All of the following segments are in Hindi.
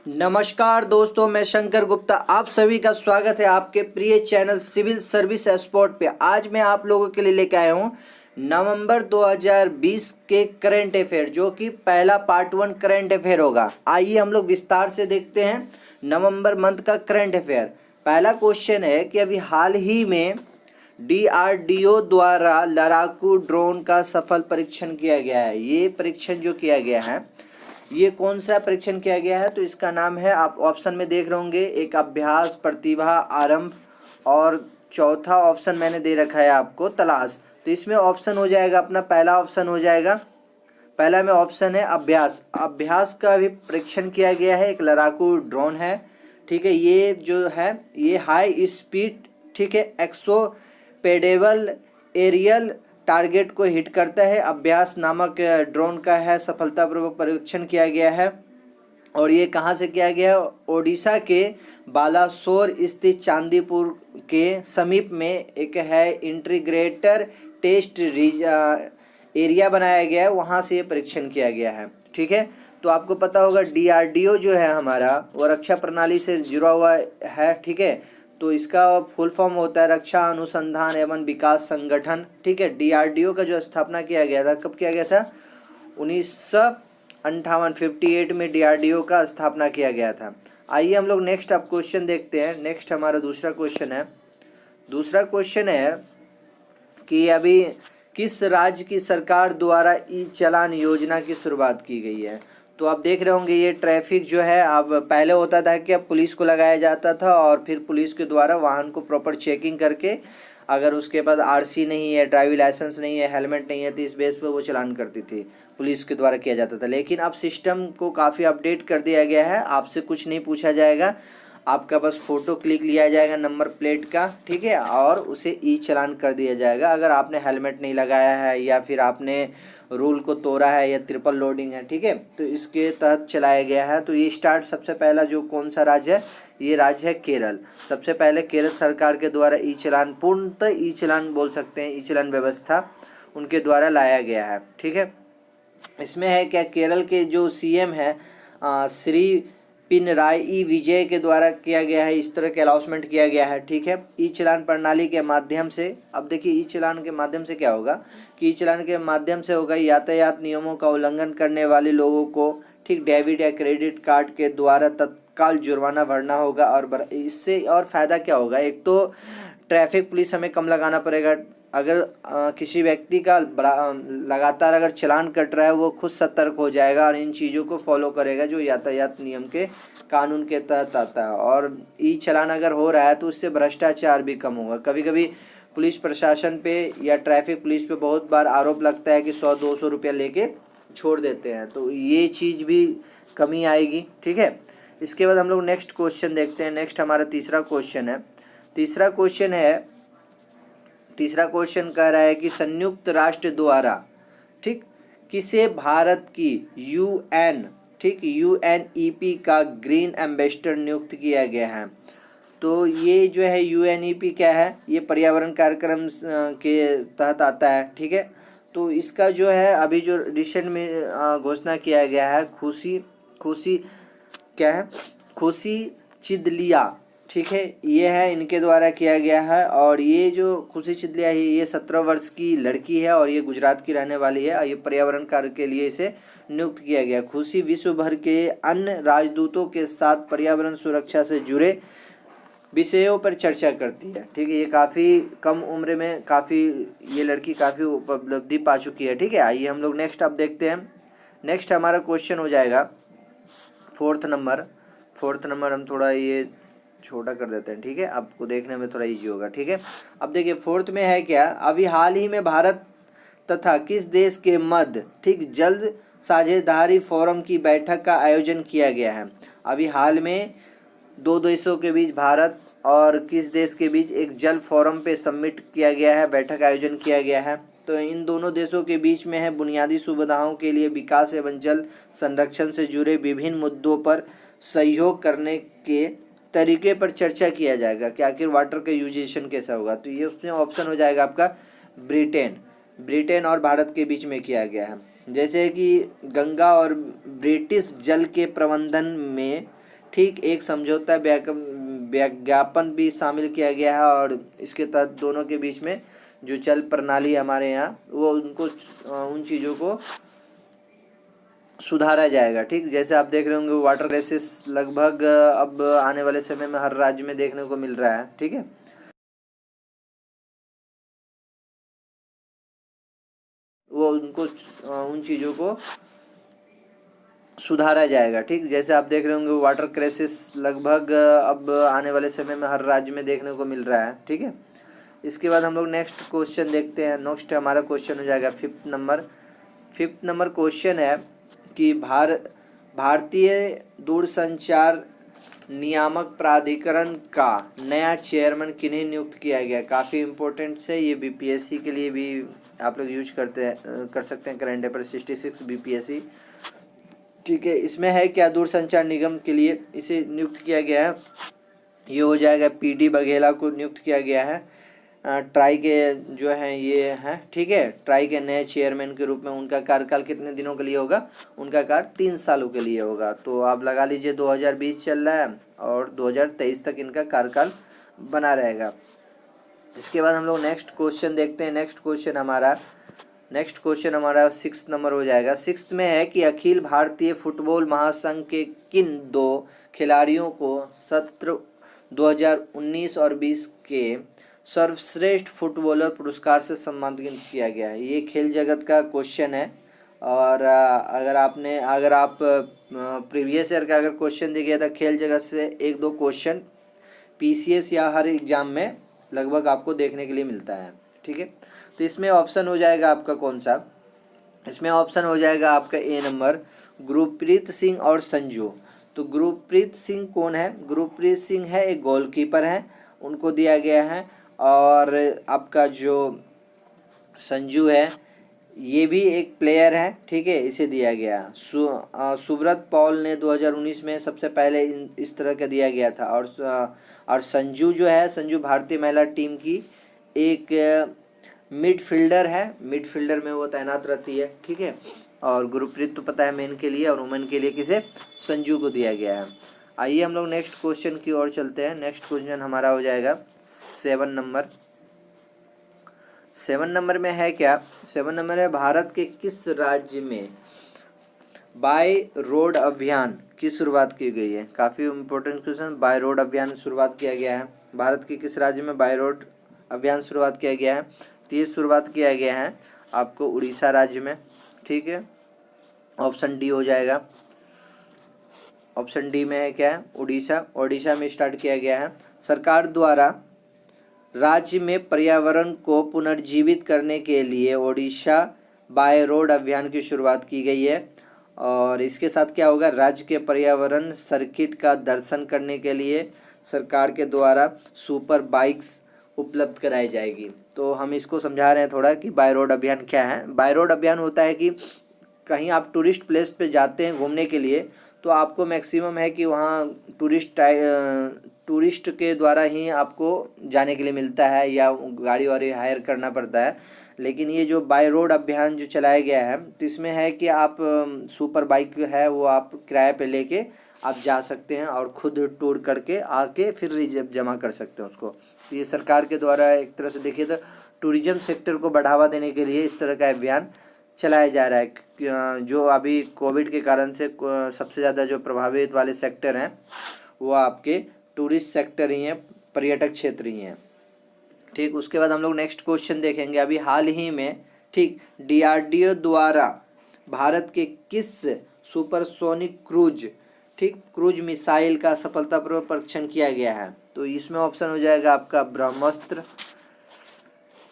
नमस्कार दोस्तों, मैं शंकर गुप्ता आप सभी का स्वागत है आपके प्रिय चैनल सिविल सर्विस स्पॉट पे। आज मैं आप लोगों के लिए लेकर आया हूँ नवंबर 2020 के करंट अफेयर, जो कि पहला पार्ट 1 करंट अफेयर होगा। आइए हम लोग विस्तार से देखते हैं नवंबर मंथ का करंट अफेयर। पहला क्वेश्चन है कि अभी हाल ही में DRDO द्वारा लड़ाकू ड्रोन का सफल परीक्षण किया गया है। ये परीक्षण जो किया गया है, ये कौन सा परीक्षण किया गया है? तो इसका नाम है, आप ऑप्शन में देख रहे होंगे, एक अभ्यास, प्रतिभा, आरंभ और चौथा ऑप्शन मैंने दे रखा है आपको तलाश। तो इसमें ऑप्शन हो जाएगा अपना, पहला ऑप्शन हो जाएगा, पहला में ऑप्शन है अभ्यास। अभ्यास का भी परीक्षण किया गया है, एक लड़ाकू ड्रोन है, ठीक है। ये जो है ये हाई स्पीड, ठीक है, एक्सोपेडेबल एरियल टारगेट को हिट करता है। अभ्यास नामक ड्रोन का है सफलतापूर्वक परीक्षण किया गया है। और ये कहाँ से किया गया है? ओडिशा के बालासोर स्थित चांदीपुर के समीप में एक है इंटीग्रेटर टेस्ट एरिया बनाया गया है, वहाँ से ये परीक्षण किया गया है, ठीक है। तो आपको पता होगा DRDO जो है हमारा, वो रक्षा प्रणाली से जुड़ा हुआ है, ठीक है। तो इसका फुल फॉर्म होता है रक्षा अनुसंधान एवं विकास संगठन, ठीक है। DRDO का जो स्थापना किया गया था, कब किया गया था? 1958 में DRDO का स्थापना किया गया था। आइए हम लोग नेक्स्ट अब क्वेश्चन देखते हैं। नेक्स्ट हमारा दूसरा क्वेश्चन है। दूसरा क्वेश्चन है कि अभी किस राज्य की सरकार द्वारा ई चालान योजना की शुरुआत की गई है? तो आप देख रहे होंगे ये ट्रैफिक जो है, अब पहले होता था कि अब पुलिस को लगाया जाता था और फिर पुलिस के द्वारा वाहन को प्रॉपर चेकिंग करके, अगर उसके पास RC नहीं है, ड्राइविंग लाइसेंस नहीं है, हेलमेट नहीं है, तो इस बेस पर वो चालान करती थी, पुलिस के द्वारा किया जाता था। लेकिन अब सिस्टम को काफ़ी अपडेट कर दिया गया है। आपसे कुछ नहीं पूछा जाएगा, आपका बस फ़ोटो क्लिक लिया जाएगा नंबर प्लेट का, ठीक है, और उसे ई चालान कर दिया जाएगा। अगर आपने हेलमेट नहीं लगाया है या फिर आपने रूल को तोड़ा है या ट्रिपल लोडिंग है, ठीक है, तो इसके तहत चलाया गया है। तो ये स्टार्ट सबसे पहला जो कौन सा राज्य है? ये राज्य है केरल। सबसे पहले केरल सरकार के द्वारा ई चालान, पूर्णतः ई चालान बोल सकते हैं, ई चालान व्यवस्था उनके द्वारा लाया गया है, ठीक है। इसमें है क्या, केरल के जो CM है श्री पिनराई विजय के द्वारा किया गया है, इस तरह के अनाउंसमेंट किया गया है, ठीक है। ई चालान प्रणाली के माध्यम से, अब देखिए ई चालान के माध्यम से क्या होगा कि ई चालान के माध्यम से होगा यातायात नियमों का उल्लंघन करने वाले लोगों को, ठीक, डेबिट या क्रेडिट कार्ड के द्वारा तत्काल जुर्माना भरना होगा। और इससे और फ़ायदा क्या होगा? एक तो ट्रैफिक पुलिस हमें कम लगाना पड़ेगा। अगर किसी व्यक्ति का लगातार अगर चालान कट रहा है, वो खुद सतर्क हो जाएगा और इन चीज़ों को फॉलो करेगा जो यातायात नियम के कानून के तहत आता है। और ई चालान अगर हो रहा है तो उससे भ्रष्टाचार भी कम होगा। कभी कभी पुलिस प्रशासन पे या ट्रैफिक पुलिस पे बहुत बार आरोप लगता है कि 100-200 रुपया लेके छोड़ देते हैं, तो ये चीज़ भी कमी आएगी, ठीक है। इसके बाद हम लोग नेक्स्ट क्वेश्चन देखते हैं। नेक्स्ट हमारा तीसरा क्वेश्चन है। तीसरा क्वेश्चन कह रहा है कि संयुक्त राष्ट्र द्वारा, ठीक, किसे भारत की UN, ठीक, UNEP का ग्रीन एम्बेसडर नियुक्त किया गया है? तो ये जो है UNEP क्या है? ये पर्यावरण कार्यक्रम के तहत आता है, ठीक है। तो इसका जो है अभी जो रिसेंट में घोषणा किया गया है, खुशी क्या है, खुशी चिदलिया, ठीक है, ये है, इनके द्वारा किया गया है। और ये जो खुशी चिदलिया है, ये 17 वर्ष की लड़की है और ये गुजरात की रहने वाली है। और ये पर्यावरण कार्य के लिए इसे नियुक्त किया गया। खुशी विश्व भर के अन्य राजदूतों के साथ पर्यावरण सुरक्षा से जुड़े विषयों पर चर्चा करती है, ठीक है। ये काफ़ी कम उम्र में ये लड़की काफ़ी उपलब्धि पा चुकी है, ठीक है। आइए हम लोग नेक्स्ट अब देखते हैं। नेक्स्ट हमारा क्वेश्चन हो जाएगा फोर्थ नंबर हम थोड़ा ये छोटा कर देते हैं, ठीक है, आपको देखने में थोड़ा इजी होगा, ठीक है। अब देखिए फोर्थ में है क्या, अभी हाल ही में भारत तथा किस देश के मध्य, ठीक, जल्द साझेदारी फोरम की बैठक का आयोजन किया गया है? अभी हाल में दो देशों के बीच, भारत और किस देश के बीच एक जल फोरम पे सबमिट किया गया है, बैठक आयोजन किया गया है। तो इन दोनों देशों के बीच में है बुनियादी सुविधाओं के लिए विकास एवं जल संरक्षण से जुड़े विभिन्न मुद्दों पर सहयोग करने के तरीके पर चर्चा किया जाएगा कि आखिर वाटर का यूजेशन कैसा होगा। तो ये उसमें ऑप्शन हो जाएगा आपका ब्रिटेन और भारत के बीच में किया गया है। जैसे कि गंगा और ब्रिटिश जल के प्रबंधन में ठीक एक समझौता विज्ञापन भी शामिल किया गया है, और इसके तहत दोनों के बीच में जो जल प्रणाली हमारे यहाँ वो उनको उन चीज़ों को सुधारा जाएगा। ठीक जैसे आप देख रहे होंगे वाटर क्राइसिस लगभग अब आने वाले समय में हर राज्य में देखने को मिल रहा है। ठीक है, वो उनको उन चीज़ों को सुधारा जाएगा। ठीक जैसे आप देख रहे होंगे वाटर क्राइसिस लगभग अब आने वाले समय में हर राज्य में देखने को मिल रहा है। ठीक है, इसके बाद हम लोग नेक्स्ट क्वेश्चन देखते हैं। नेक्स्ट हमारा क्वेश्चन हो जाएगा फिफ्थ नंबर क्वेश्चन है कि भारतीय दूरसंचार नियामक प्राधिकरण का नया चेयरमैन किन्हें नियुक्त किया गया। काफ़ी इम्पोर्टेंट है ये, बीपीएससी के लिए भी आप लोग यूज कर सकते हैं। Current affair 66 BPSC. ठीक है, इसमें है क्या, दूरसंचार निगम के लिए इसे नियुक्त किया गया है। ये हो जाएगा पीडी बघेला को नियुक्त किया गया है। ट्राई के जो हैं ये हैं। ठीक है, ट्राई के नए चेयरमैन के रूप में उनका कार्यकाल कितने दिनों के लिए होगा, उनका कार्य 3 सालों के लिए होगा। तो आप लगा लीजिए 2020 चल रहा है और 2023 तक इनका कार्यकाल बना रहेगा। इसके बाद हम लोग नेक्स्ट क्वेश्चन देखते हैं। नेक्स्ट क्वेश्चन हमारा 6 नंबर हो जाएगा। 6 में है कि अखिल भारतीय फुटबॉल महासंघ के किन 2 खिलाड़ियों को सत्र 2019 और 20 के सर्वश्रेष्ठ फुटबॉलर पुरस्कार से सम्मानित किया गया है। ये खेल जगत का क्वेश्चन है, और अगर आप प्रीवियस ईयर का अगर क्वेश्चन दिया गया था खेल जगत से 1-2 क्वेश्चन पीसीएस या हर एग्जाम में लगभग आपको देखने के लिए मिलता है। ठीक है, तो इसमें ऑप्शन हो जाएगा आपका कौन सा, इसमें ऑप्शन हो जाएगा आपका ए नंबर गुरप्रीत सिंह और संजू। तो गुरप्रीत सिंह कौन है, गुरप्रीत सिंह है एक गोलकीपर है, उनको दिया गया है। और आपका जो संजू है ये भी एक प्लेयर है। ठीक है, इसे दिया गया। सुब्रत पॉल ने 2019 में सबसे पहले इस तरह का दिया गया था। और संजू जो है, संजू भारतीय महिला टीम की एक मिडफील्डर है, मिडफील्डर में वो तैनात रहती है। ठीक है, और गुरप्रीत तो पता है मेन के लिए, और वुमेन के लिए किसे, संजू को दिया गया है। आइए हम लोग नेक्स्ट क्वेश्चन की ओर चलते हैं। नेक्स्ट क्वेश्चन हमारा हो जाएगा 7 नंबर। 7 नंबर में है क्या, 7 नंबर है भारत के किस राज्य में बाय रोड अभियान की शुरुआत की गई है। काफ़ी इम्पोर्टेंट क्वेश्चन, बाय रोड अभियान की शुरुआत किया गया है। भारत के किस राज्य में बाय रोड अभियान शुरुआत किया गया है। तो ये शुरुआत किया गया है आपको उड़ीसा राज्य में। ठीक है, ऑप्शन डी हो जाएगा। ऑप्शन डी में है क्या है, उड़ीसा में स्टार्ट किया गया है। सरकार द्वारा राज्य में पर्यावरण को पुनर्जीवित करने के लिए ओडिशा बाय रोड अभियान की शुरुआत की गई है। और इसके साथ क्या होगा, राज्य के पर्यावरण सर्किट का दर्शन करने के लिए सरकार के द्वारा सुपर बाइक्स उपलब्ध कराई जाएगी। तो हम इसको समझा रहे हैं थोड़ा कि बाय रोड अभियान क्या है। बाय रोड अभियान होता है कि कहीं आप टूरिस्ट प्लेस पे जाते हैं घूमने के लिए, तो आपको मैक्सिमम है कि वहाँ टूरिस्ट के द्वारा ही आपको जाने के लिए मिलता है, या गाड़ी वाड़ी हायर करना पड़ता है। लेकिन ये जो बाय रोड अभियान जो चलाया गया है, तो इसमें है कि आप सुपर बाइक है वो आप किराए पे लेके आप जा सकते हैं, और खुद टूर करके आके फिर रिजर्व जमा कर सकते हैं उसको। तो ये सरकार के द्वारा एक तरह से देखिए तो टूरिज्म सेक्टर को बढ़ावा देने के लिए इस तरह का अभियान चलाया जा रहा है। जो अभी कोविड के कारण से सबसे ज़्यादा जो प्रभावित वाले सेक्टर हैं वो आपके टूरिस्ट सेक्टर ही हैं, पर्यटक क्षेत्र ही हैं। ठीक, उसके बाद हम लोग नेक्स्ट क्वेश्चन देखेंगे। अभी हाल ही में ठीक डीआरडीओ द्वारा भारत के किस सुपरसोनिक क्रूज मिसाइल का सफलतापूर्वक परीक्षण किया गया है। तो इसमें ऑप्शन हो जाएगा आपका ब्रह्मोस्त्र।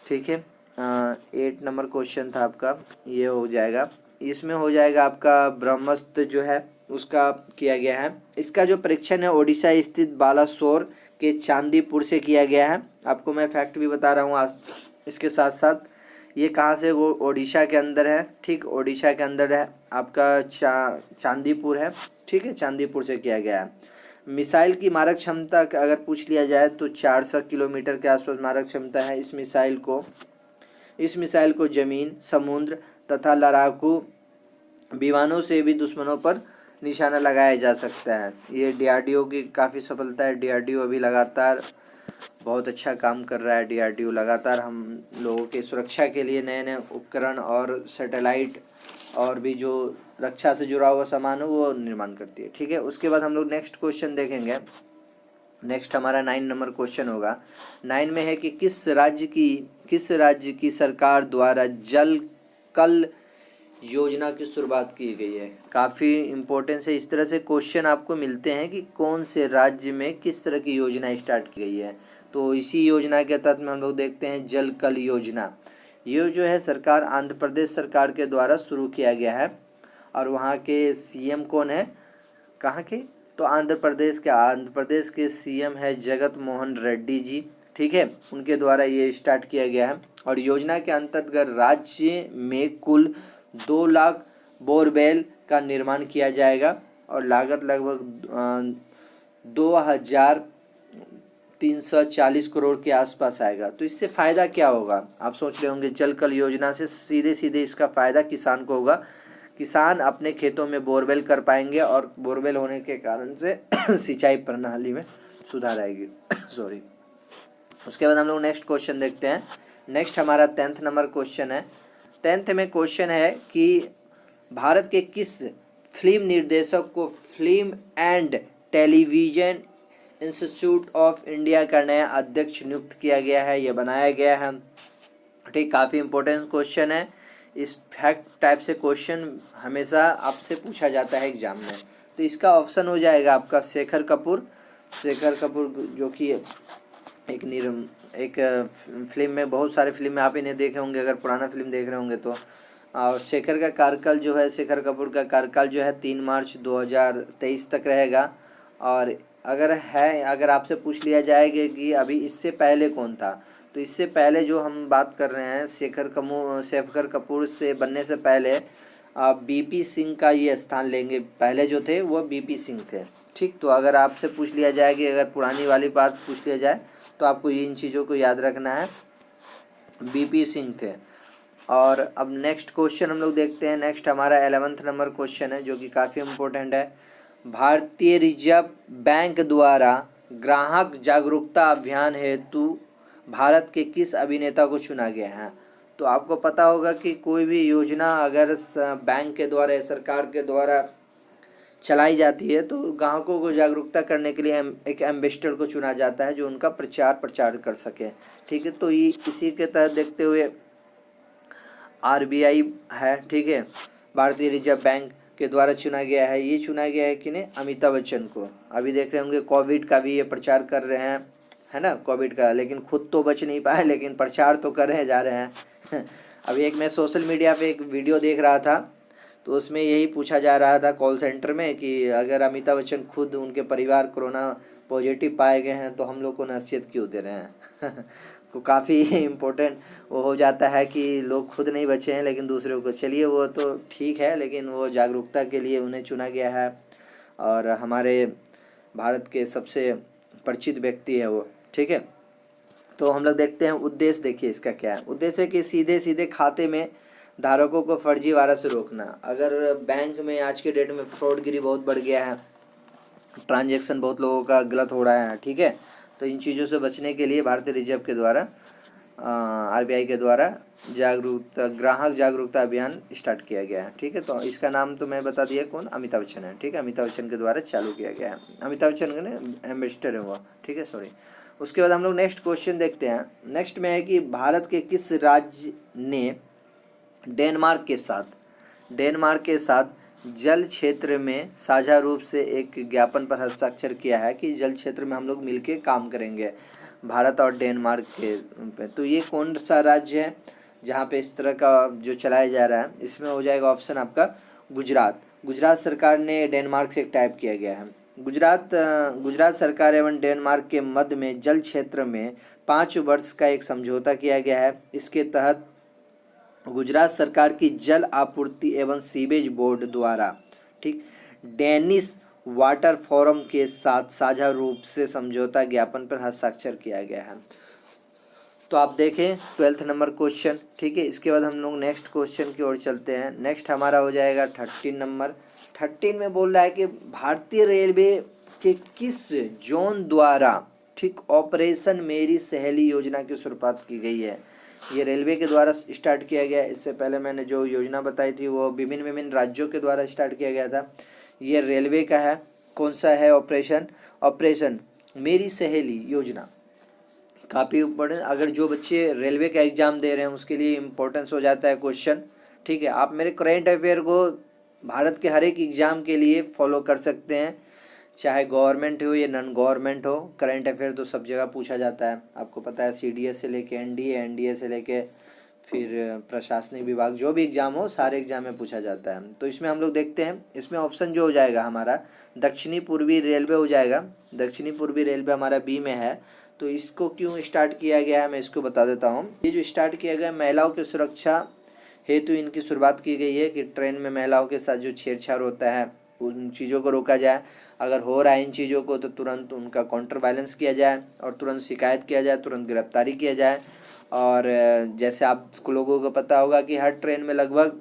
ठीक है, 8 नंबर क्वेश्चन था आपका, ये हो जाएगा। इसमें हो जाएगा आपका ब्रह्मोस्त्र जो है उसका किया गया है। इसका जो परीक्षण है ओडिशा स्थित बालासोर के चांदीपुर से किया गया है। आपको मैं फैक्ट भी बता रहा हूँ आज इसके साथ साथ। ये कहाँ से, वो ओडिशा के अंदर है। ठीक, ओडिशा के अंदर है आपका चांदीपुर है। ठीक है, चांदीपुर से किया गया है। मिसाइल की मारक क्षमता अगर पूछ लिया जाए तो 400 किलोमीटर के आसपास मारक क्षमता है इस मिसाइल को जमीन, समुद्र तथा लड़ाकू विमानों से भी दुश्मनों पर निशाना लगाया जा सकता है। ये डीआरडीओ की काफ़ी सफलता है। डीआरडीओ अभी लगातार बहुत अच्छा काम कर रहा है। डीआरडीओ लगातार हम लोगों की सुरक्षा के लिए नए नए उपकरण और सैटेलाइट और भी जो रक्षा से जुड़ा हुआ सामान है वो निर्माण करती है। ठीक है, उसके बाद हम लोग नेक्स्ट क्वेश्चन देखेंगे। नेक्स्ट हमारा 9 नंबर क्वेश्चन होगा। 9 में है कि किस राज्य की सरकार द्वारा जल कल योजना की शुरुआत की गई है। काफ़ी इम्पोर्टेंस है। इस तरह से क्वेश्चन आपको मिलते हैं कि कौन से राज्य में किस तरह की योजना स्टार्ट की गई है। तो इसी योजना के तहत में हम लोग देखते हैं जल कल योजना। ये जो है सरकार आंध्र प्रदेश सरकार के द्वारा शुरू किया गया है। और वहाँ के सीएम कौन है, कहाँ के, तो आंध्र प्रदेश के सीएम है जगत मोहन रेड्डी जी। ठीक है, उनके द्वारा ये स्टार्ट किया गया है। और योजना के अंतर्गत राज्य में कुल 2 लाख बोरवेल का निर्माण किया जाएगा और लागत लगभग 2,340 करोड़ के आसपास आएगा। तो इससे फ़ायदा क्या होगा, आप सोच रहे होंगे। जल कल योजना से सीधे सीधे इसका फ़ायदा किसान को होगा। किसान अपने खेतों में बोरवेल कर पाएंगे और बोरवेल होने के कारण से सिंचाई प्रणाली में सुधार आएगी। सॉरी। उसके बाद हम लोग नेक्स्ट क्वेश्चन देखते हैं। नेक्स्ट हमारा 10th नंबर क्वेश्चन है। 10th में क्वेश्चन है कि भारत के किस फिल्म निर्देशक को film and television institute of India का नया अध्यक्ष नियुक्त किया गया है, यह बनाया गया है। ठीक, काफ़ी इंपॉर्टेंट क्वेश्चन है। इस फैक्ट टाइप से क्वेश्चन हमेशा आपसे पूछा जाता है एग्जाम में। तो इसका ऑप्शन हो जाएगा आपका शेखर कपूर, जो कि एक फिल्म में, बहुत सारे फिल्म में आप इन्हें देखे होंगे अगर पुराना फिल्म देख रहे होंगे तो। और शेखर कपूर का कार्यकाल जो है 3 मार्च 2023 तक रहेगा। और अगर आपसे पूछ लिया जाएगा कि अभी इससे पहले कौन था, तो इससे पहले जो हम बात कर रहे हैं शेखर कपूर से बनने से पहले बीपी सिंह का ये स्थान लेंगे। पहले जो थे वो बीपी सिंह थे। ठीक, तो अगर आपसे पूछ लिया जाए कि अगर पुरानी वाली बात पूछ लिया जाए तो आपको इन चीज़ों को याद रखना है, बीपी सिंह थे। और अब नेक्स्ट क्वेश्चन हम लोग देखते हैं। नेक्स्ट हमारा 11th नंबर क्वेश्चन है जो कि काफ़ी इम्पोर्टेंट है। भारतीय रिजर्व बैंक द्वारा ग्राहक जागरूकता अभियान हेतु भारत के किस अभिनेता को चुना गया है। तो आपको पता होगा कि कोई भी योजना अगर बैंक के द्वारा, सरकार के द्वारा चलाई जाती है तो ग्राहकों को जागरूकता करने के लिए एक एम्बेसडर को चुना जाता है जो उनका प्रचार कर सके। ठीक है, तो ये इसी के तहत देखते हुए आरबीआई है, ठीक है, भारतीय रिजर्व बैंक के द्वारा चुना गया है। ये चुना गया है कि नहीं, अमिताभ बच्चन को। अभी देख रहे होंगे कोविड का भी ये प्रचार कर रहे हैं, है ना, कोविड का, लेकिन खुद तो बच नहीं पाए लेकिन प्रचार तो कर रहे जा रहे हैं। अभी एक मैं सोशल मीडिया पे एक वीडियो देख रहा था तो उसमें यही पूछा जा रहा था कॉल सेंटर में कि अगर अमिताभ बच्चन खुद, उनके परिवार कोरोना पॉजिटिव पाए गए हैं तो हम लोग को नसीहत क्यों दे रहे हैं। को काफ़ी इम्पोर्टेंट वो हो जाता है कि लोग खुद नहीं बचे हैं लेकिन दूसरों को, चलिए वो तो ठीक है, लेकिन वो जागरूकता के लिए उन्हें चुना गया है और हमारे भारत के सबसे परिचित व्यक्ति है वो। ठीक है, तो हम लोग देखते हैं उद्देश्य। देखिए इसका क्या है उद्देश्य, है कि सीधे सीधे खाते में धारकों को फर्जीवाड़ा से रोकना। अगर बैंक में आज के डेट में फ्रॉडगिरी बहुत बढ़ गया है, ट्रांजैक्शन बहुत लोगों का गलत हो रहा है, ठीक है, तो इन चीज़ों से बचने के लिए भारतीय रिजर्व के द्वारा, आरबीआई के द्वारा ग्राहक जागरूकता अभियान स्टार्ट किया गया है। ठीक है, तो इसका नाम तो मैं बता दिया, कौन, अमिताभ बच्चन है। ठीक है, अमिताभ बच्चन के द्वारा चालू किया गया है। अमिताभ बच्चन ने एम्बेसडर है वो। ठीक है, सॉरी। उसके बाद हम लोग नेक्स्ट क्वेश्चन देखते हैं। नेक्स्ट में है कि भारत के किस राज्य ने डेनमार्क के साथ जल क्षेत्र में साझा रूप से एक ज्ञापन पर हस्ताक्षर किया है कि जल क्षेत्र में हम लोग मिलके काम करेंगे, भारत और डेनमार्क के पे। तो ये कौन सा राज्य है जहाँ पे इस तरह का जो चलाया जा रहा है? इसमें हो जाएगा ऑप्शन आपका गुजरात सरकार ने डेनमार्क से एक टाइप किया गया है। गुजरात सरकार एवं डेनमार्क के मध्य में जल क्षेत्र में 5 वर्ष का एक समझौता किया गया है। इसके तहत गुजरात सरकार की जल आपूर्ति एवं सीवेज बोर्ड द्वारा, ठीक, डेनिश वाटर फोरम के साथ साझा रूप से समझौता ज्ञापन पर हस्ताक्षर किया गया है। तो आप देखें 12th नंबर क्वेश्चन। ठीक है, इसके बाद हम लोग नेक्स्ट क्वेश्चन की ओर चलते हैं। नेक्स्ट हमारा हो जाएगा 13 13 में बोल रहा है कि भारतीय रेलवे के किस जोन द्वारा ठीक ऑपरेशन मेरी सहेली योजना की शुरुआत की गई है। ये रेलवे के द्वारा स्टार्ट किया गया। इससे पहले मैंने जो योजना बताई थी वो विभिन्न विभिन्न राज्यों के द्वारा स्टार्ट किया गया था। ये रेलवे का है। कौन सा है ऑपरेशन मेरी सहेली योजना। काफ़ी इम्पोर्टेंट, अगर जो बच्चे रेलवे का एग्ज़ाम दे रहे हैं उसके लिए इम्पोर्टेंस हो जाता है क्वेश्चन। ठीक है, आप मेरे करेंट अफेयर को भारत के हर एक एग्ज़ाम के लिए फॉलो कर सकते हैं, चाहे गवर्नमेंट हो या नॉन गवर्नमेंट हो। करंट अफेयर तो सब जगह पूछा जाता है, आपको पता है। सीडीएस से लेके एनडीए से लेके फिर प्रशासनिक विभाग, जो भी एग्ज़ाम हो सारे एग्ज़ाम में पूछा जाता है। तो इसमें हम लोग देखते हैं, इसमें ऑप्शन जो हो जाएगा हमारा दक्षिणी पूर्वी रेलवे हो जाएगा। दक्षिणी पूर्वी रेलवे हमारा बी में है। तो इसको क्यों स्टार्ट किया गया है मैं इसको बता देता हूँ। ये जो स्टार्ट किया गया महिलाओं की सुरक्षा हेतु इनकी शुरुआत की गई है कि ट्रेन में महिलाओं के साथ जो छेड़छाड़ होता है उन चीज़ों को रोका जाए। अगर हो रहा है इन चीज़ों को तो तुरंत उनका काउंटर बैलेंस किया जाए और तुरंत शिकायत किया जाए, तुरंत गिरफ्तारी किया जाए। और जैसे आप लोगों को पता होगा कि हर ट्रेन में लगभग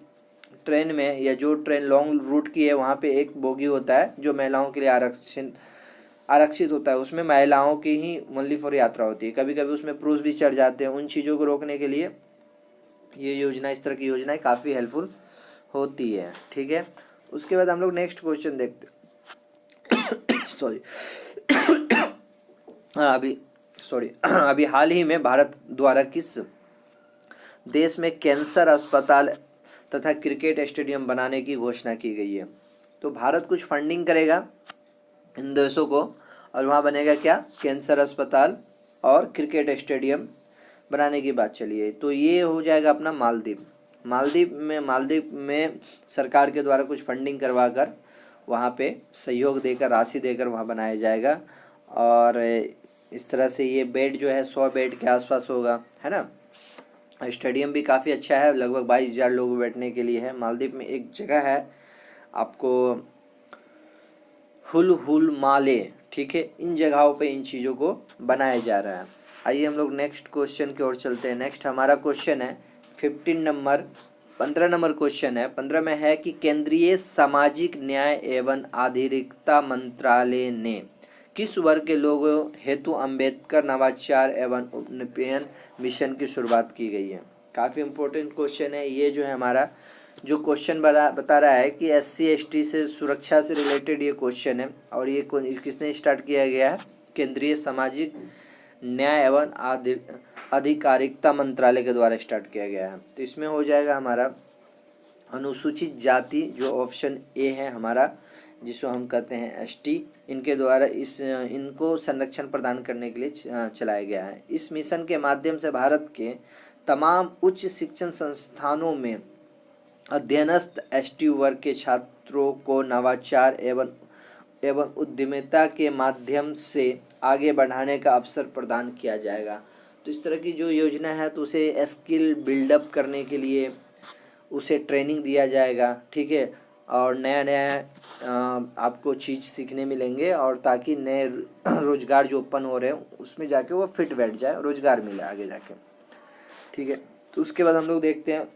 ट्रेन में या जो ट्रेन लॉन्ग रूट की है वहाँ पे एक बोगी होता है जो महिलाओं के लिए आरक्षित होता है। उसमें महिलाओं की ही ओनली फॉर यात्रा होती है। कभी कभी उसमें पुरुष भी चढ़ जाते हैं। उन चीज़ों को रोकने के लिए ये योजना, इस तरह की योजनाएं काफ़ी हेल्पफुल होती है। ठीक है, उसके बाद हम लोग नेक्स्ट क्वेश्चन देखते सॉरी अभी हाल ही में भारत द्वारा किस देश में कैंसर अस्पताल तथा क्रिकेट स्टेडियम बनाने की घोषणा की गई है। तो भारत कुछ फंडिंग करेगा इन देशों को और वहाँ बनेगा क्या, कैंसर अस्पताल और क्रिकेट स्टेडियम बनाने की बात चली है। तो ये हो जाएगा अपना मालदीव में सरकार के द्वारा कुछ फंडिंग करवा कर वहाँ पे सहयोग देकर, राशि देकर वहाँ बनाया जाएगा। और इस तरह से ये बेड जो है 100 बेड के आसपास होगा, है ना। स्टेडियम भी काफ़ी अच्छा है, लगभग 22,000 लोग बैठने के लिए है। मालदीव में एक जगह है आपको हुल माले, ठीक है, इन जगहों पे इन चीज़ों को बनाया जा रहा है। आइए हम लोग नेक्स्ट क्वेश्चन की ओर चलते हैं। नेक्स्ट हमारा क्वेश्चन है 15 नंबर क्वेश्चन है। 15 में है कि केंद्रीय सामाजिक न्याय एवं अधिकारिता मंत्रालय ने किस वर्ग के लोगों हेतु अंबेडकर नवाचार एवं उन्नयन मिशन की शुरुआत की गई है। काफ़ी इम्पोर्टेंट क्वेश्चन है ये। जो है हमारा जो क्वेश्चन बता रहा है कि SC ST से सुरक्षा से रिलेटेड ये क्वेश्चन है। और ये किसने स्टार्ट किया गया है, केंद्रीय सामाजिक न्याय एवं अधिकारिता मंत्रालय के द्वारा स्टार्ट किया गया है। तो इसमें हो जाएगा हमारा अनुसूचित जाति, जो ऑप्शन ए है हमारा, जिसको हम कहते हैं ST, इनके द्वारा इनको संरक्षण प्रदान करने के लिए चलाया गया है। इस मिशन के माध्यम से भारत के तमाम उच्च शिक्षण संस्थानों में अध्ययनस्थ ST वर्ग के छात्रों को नवाचार एवं उद्यमिता के माध्यम से आगे बढ़ाने का अवसर प्रदान किया जाएगा। तो इस तरह की जो योजना है तो उसे स्किल बिल्डअप करने के लिए उसे ट्रेनिंग दिया जाएगा। ठीक है, और नया आपको चीज़ सीखने मिलेंगे और ताकि नए रोजगार जो ओपन हो रहे हैं उसमें जाके वो फिट बैठ जाए, रोजगार मिले आगे जाके। ठीक है, तो उसके बाद हम लोग देखते हैं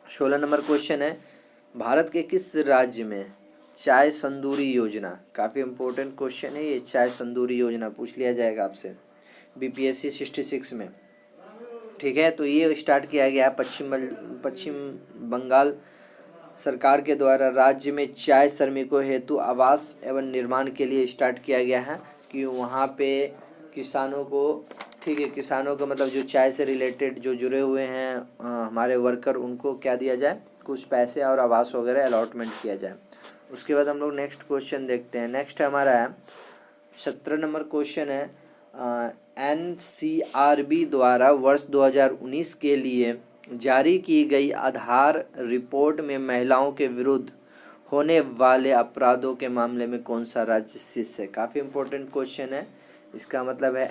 16 नंबर क्वेश्चन है, भारत के किस राज्य में चाय संदूरी योजना, काफ़ी इम्पोर्टेंट क्वेश्चन है ये। चाय संदूरी योजना पूछ लिया जाएगा आपसे BPSC 66 में। ठीक है, तो ये स्टार्ट किया गया है पश्चिम बंगाल सरकार के द्वारा राज्य में चाय श्रमिकों हेतु आवास एवं निर्माण के लिए स्टार्ट किया गया है कि वहाँ पे किसानों को, ठीक है, किसानों को मतलब जो चाय से रिलेटेड जो जुड़े हुए हैं हमारे वर्कर, उनको क्या दिया जाए, कुछ पैसे और आवास वगैरह अलॉटमेंट किया जाए। उसके बाद हम लोग नेक्स्ट क्वेश्चन देखते हैं। नेक्स्ट हमारा है 17 नंबर क्वेश्चन है, NCRB द्वारा वर्ष 2019 के लिए जारी की गई आधार रिपोर्ट में महिलाओं के विरुद्ध होने वाले अपराधों के मामले में कौन सा राज्य शीर्ष है। काफ़ी इम्पोर्टेंट क्वेश्चन है। इसका मतलब है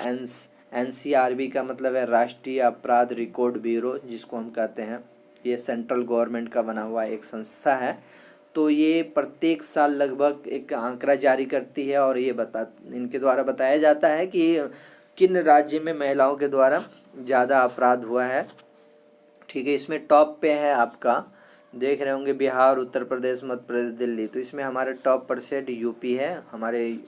NCRB का मतलब है राष्ट्रीय अपराध रिकॉर्ड ब्यूरो, जिसको हम कहते हैं। ये सेंट्रल गवर्नमेंट का बना हुआ एक संस्था है। तो ये प्रत्येक साल लगभग एक आंकड़ा जारी करती है और ये इनके द्वारा बताया जाता है कि किन राज्य में महिलाओं के द्वारा ज़्यादा अपराध हुआ है। ठीक है, इसमें टॉप पे है आपका देख रहे होंगे बिहार, उत्तर प्रदेश, मध्य प्रदेश, दिल्ली। तो इसमें हमारे टॉप % यूपी है। हमारे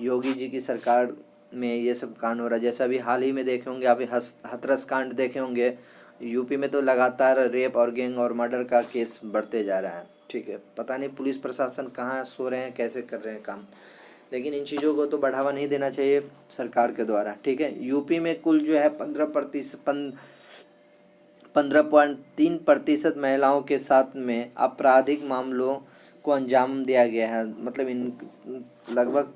योगी जी की सरकार में ये सब कांड हो रहा है। जैसा अभी हाल ही में देखे होंगे आप, हाथरस कांड देखे होंगे। यूपी में तो लगातार रेप और गैंग और मर्डर का केस बढ़ते जा रहा है। ठीक है, पता नहीं पुलिस प्रशासन कहाँ सो रहे हैं, कैसे कर रहे हैं काम, लेकिन इन चीज़ों को तो बढ़ावा नहीं देना चाहिए सरकार के द्वारा। ठीक है, यूपी में कुल जो है 15.3% महिलाओं के साथ में आपराधिक मामलों को अंजाम दिया गया है। मतलब इन लगभग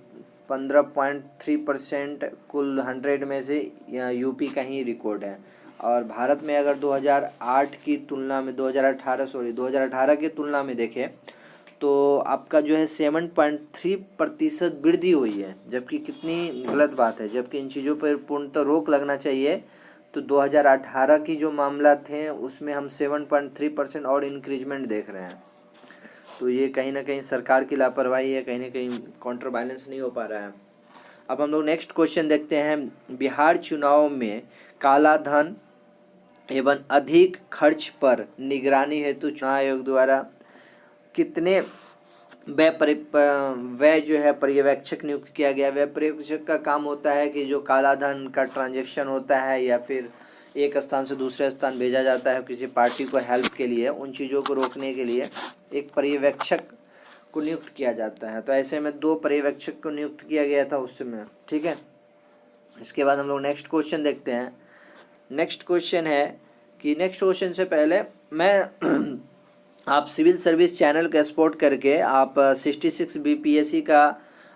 15.3% कुल 100 में से यूपी का ही रिकॉर्ड है। और भारत में अगर 2008 की तुलना में 2018 की तुलना में देखें तो आपका जो है 7.3% वृद्धि हुई है, जबकि कितनी गलत बात है। जबकि इन चीज़ों पर पूर्णतः रोक लगना चाहिए। तो 2018 की जो मामला थे उसमें हम 7.3% और इंक्रीजमेंट देख रहे हैं। तो ये कहीं ना कहीं सरकार की लापरवाही है, कहीं ना कहीं काउंटर बैलेंस नहीं हो पा रहा है। अब हम लोग नेक्स्ट क्वेश्चन देखते हैं। बिहार चुनाव में काला धन एवं अधिक खर्च पर निगरानी हेतु चुनाव आयोग द्वारा कितने व्यय जो है पर्यवेक्षक नियुक्त किया गया। व्यय पर्यवेक्षक का काम होता है कि जो काला धन का ट्रांजैक्शन होता है या फिर एक स्थान से दूसरे स्थान भेजा जाता है किसी पार्टी को हेल्प के लिए, उन चीज़ों को रोकने के लिए एक पर्यवेक्षक को नियुक्त किया जाता है। तो ऐसे में 2 पर्यवेक्षक को नियुक्त किया गया था उस समय। ठीक है, इसके बाद हम लोग नेक्स्ट क्वेश्चन देखते हैं। नेक्स्ट क्वेश्चन है कि नेक्स्ट क्वेश्चन से पहले मैं आप सिविल सर्विस चैनल का सपोर्ट करके आप 66 बीपीएससी का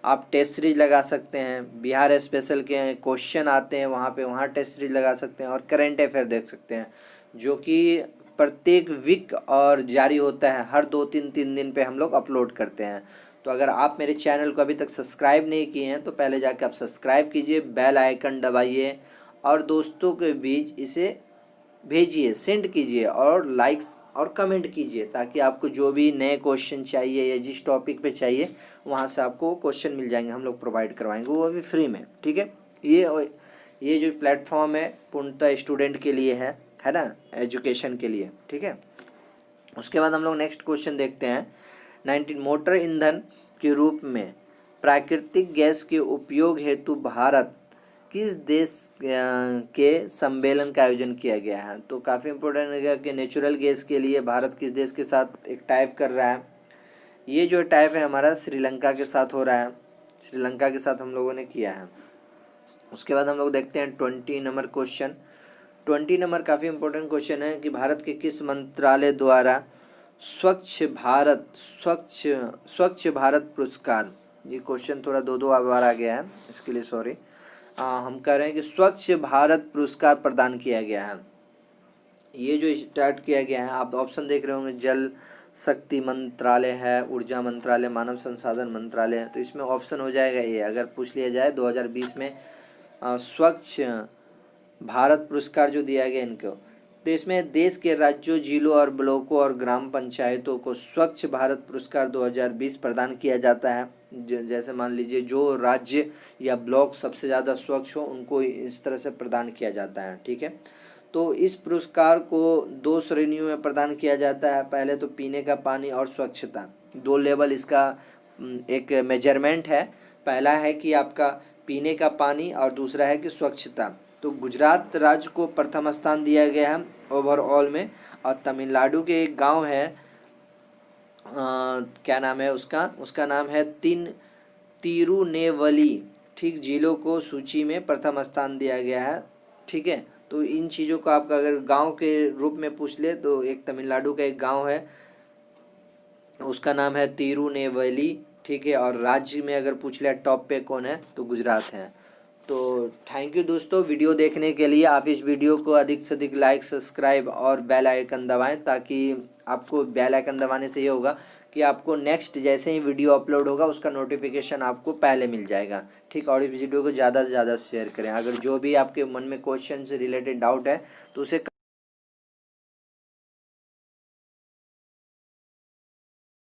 आप टेस्ट सीरीज लगा सकते हैं। बिहार स्पेशल के क्वेश्चन आते हैं वहाँ टेस्ट सीरीज लगा सकते हैं। और करेंट अफेयर देख सकते हैं जो कि प्रत्येक वीक और जारी होता है। हर 2-3 दिन पे हम लोग अपलोड करते हैं। तो अगर आप मेरे चैनल को अभी तक सब्सक्राइब नहीं किए हैं तो पहले जाके आप सब्सक्राइब कीजिए, बेल आइकन दबाइए और दोस्तों के बीच इसे भेजिए, सेंड कीजिए और लाइक्स और कमेंट कीजिए, ताकि आपको जो भी नए क्वेश्चन चाहिए या जिस टॉपिक पे चाहिए वहाँ से आपको क्वेश्चन मिल जाएंगे, हम लोग प्रोवाइड करवाएंगे, वो भी फ्री में। ठीक है, ये जो प्लेटफॉर्म है पूर्णतः स्टूडेंट के लिए है ना, एजुकेशन के लिए। ठीक है, उसके बाद हम लोग नेक्स्ट क्वेश्चन देखते हैं। 19 मोटर ईंधन के रूप में प्राकृतिक गैस के उपयोग हेतु भारत किस देश के सम्मेलन का आयोजन किया गया है। तो काफ़ी इम्पोर्टेंट है कि नेचुरल गैस के लिए भारत किस देश के साथ एक टाइप कर रहा है। ये जो टाइप है हमारा श्रीलंका के साथ हो रहा है। श्रीलंका के साथ हम लोगों ने किया है। उसके बाद हम लोग देखते हैं 20 नंबर क्वेश्चन। 20 नंबर काफ़ी इम्पोर्टेंट क्वेश्चन है कि भारत के किस मंत्रालय द्वारा स्वच्छ भारत पुरस्कार, ये क्वेश्चन थोड़ा 2 बार आ गया है, इसके लिए सॉरी। हम कह रहे हैं कि स्वच्छ भारत पुरस्कार प्रदान किया गया है। ये जो स्टार्ट किया गया है, आप ऑप्शन देख रहे होंगे, जल शक्ति मंत्रालय है, ऊर्जा मंत्रालय, मानव संसाधन मंत्रालय है। तो इसमें ऑप्शन हो जाएगा ए। अगर पूछ लिया जाए 2020 में स्वच्छ भारत पुरस्कार जो दिया गया इनको, तो इसमें देश के राज्यों, जिलों और ब्लॉकों और ग्राम पंचायतों को स्वच्छ भारत पुरस्कार 2020 प्रदान किया जाता है। जैसे मान लीजिए जो राज्य या ब्लॉक सबसे ज़्यादा स्वच्छ हो उनको इस तरह से प्रदान किया जाता है। ठीक है, तो इस पुरस्कार को 2 श्रेणियों में प्रदान किया जाता है। पहले तो पीने का पानी और स्वच्छता, 2 लेवल इसका एक मेजरमेंट है। पहला है कि आपका पीने का पानी और दूसरा है कि स्वच्छता। तो गुजरात राज्य को प्रथम स्थान दिया गया है ओवरऑल में। और तमिलनाडु के एक गांव है, क्या नाम है उसका नाम है तिरुनेवली। ठीक, जिलों को सूची में प्रथम स्थान दिया गया है। ठीक है, तो इन चीज़ों को आपका अगर गांव के रूप में पूछ ले तो एक तमिलनाडु का एक गांव है, उसका नाम है तिरुनेवली। ठीक है, और राज्य में अगर पूछ ले टॉप पे कौन है तो गुजरात है। तो थैंक यू दोस्तों वीडियो देखने के लिए। आप इस वीडियो को अधिक से अधिक लाइक, सब्सक्राइब और बेल आइकन दबाएं, ताकि आपको बेल आइकन दबाने से ये होगा कि आपको नेक्स्ट जैसे ही वीडियो अपलोड होगा उसका नोटिफिकेशन आपको पहले मिल जाएगा। ठीक, और इस वीडियो को ज़्यादा से ज़्यादा शेयर करें। अगर जो भी आपके मन में क्वेश्चन से रिलेटेड डाउट है तो उसे